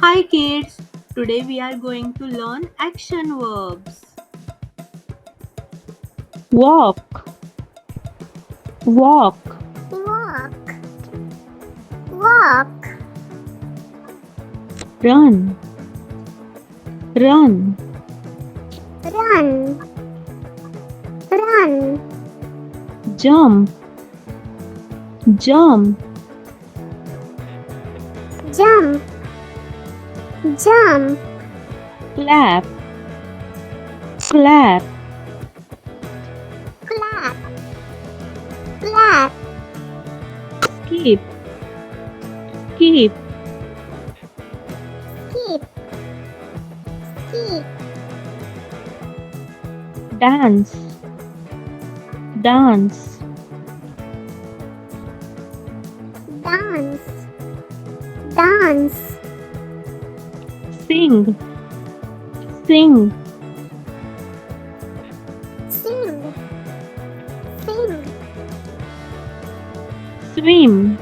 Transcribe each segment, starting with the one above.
Hi kids, today we are going to learn action verbs. Walk, walk, Walk, walk, run, run, run, run, jump, jump, jump, jump, clap, clap, clap, clap, skip, skip, skip, skip, dance, dance, dance, dance, sing, sing, sing, sing, swim,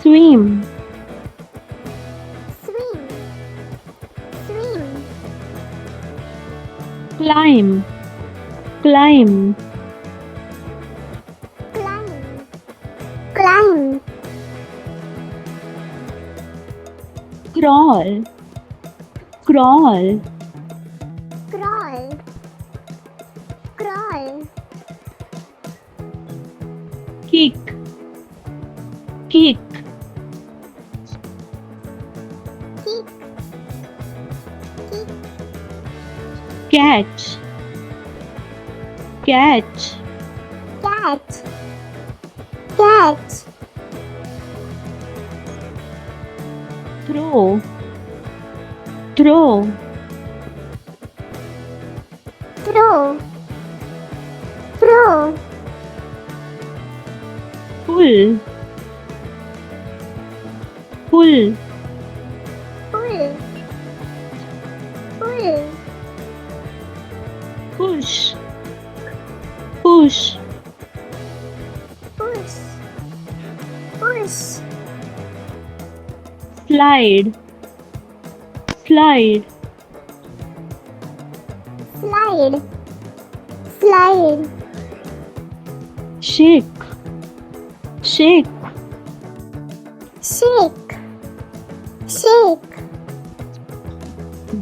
swim, swim, swim, climb, climb, climb, climb, crawl, crawl, crawl, crawl, kick, kick, kick, kick, catch, catch, catch, catch, throw, throw, throw, throw, pull, pull, pull, pull, push, push, push, push, slide, slide, slide, slide, shake, shake, shake, shake,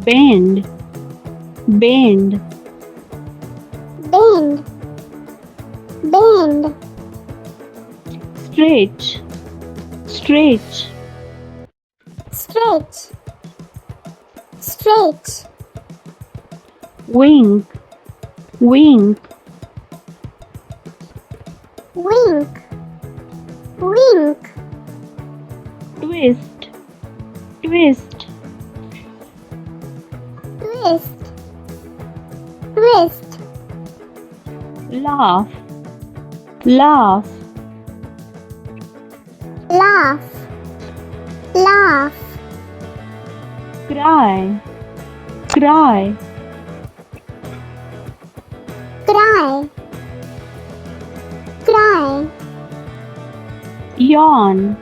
bend, bend, bend, bend, stretch, stretch, stretch, stretch, wink, wink, wink, wink, twist, twist, twist, twist, laugh, laugh, laugh, laugh, cry, cry, cry, cry, yawn,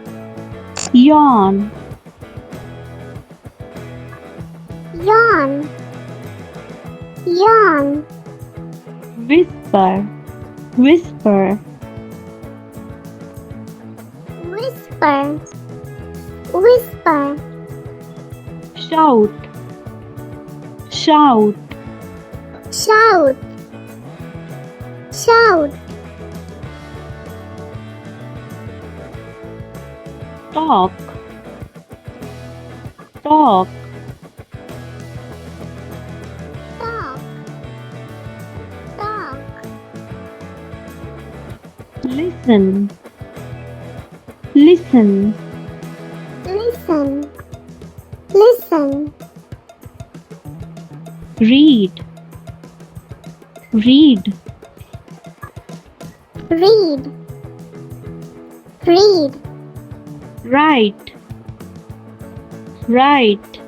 yawn, yawn, yawn, whisper, whisper, whisper, whisper, shout, shout, shout, shout, talk, talk, talk, talk, listen, listen, listen, listen, read, read, read, read, write, write,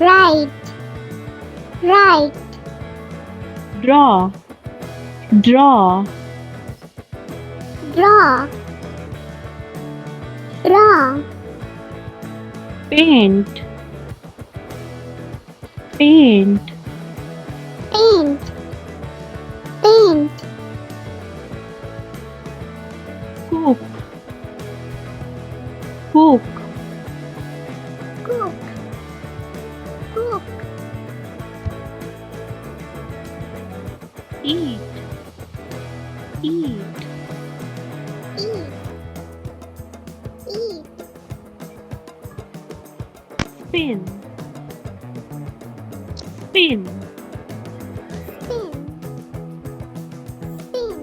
write, write, draw, draw, draw, Draw. Paint. Paint. Paint. Paint. Cook. Cook. Cook. Cook. Eat. Eat. Eat. Eat. Spin. Spin. Spin. Spin.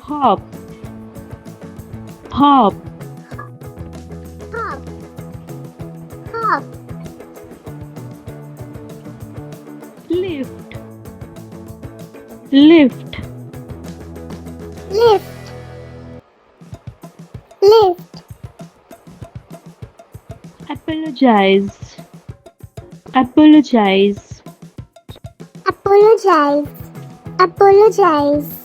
Hop. Hop. Hop. Hop. Lift. Lift. Lift. Lift. Apologize. Apologize. Apologize. Apologize.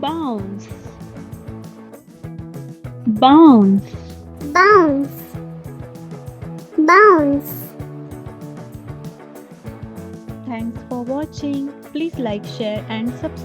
Bounce. Bounce. Bounce. Bounce. Thanks for watching. Please like, share and subscribe.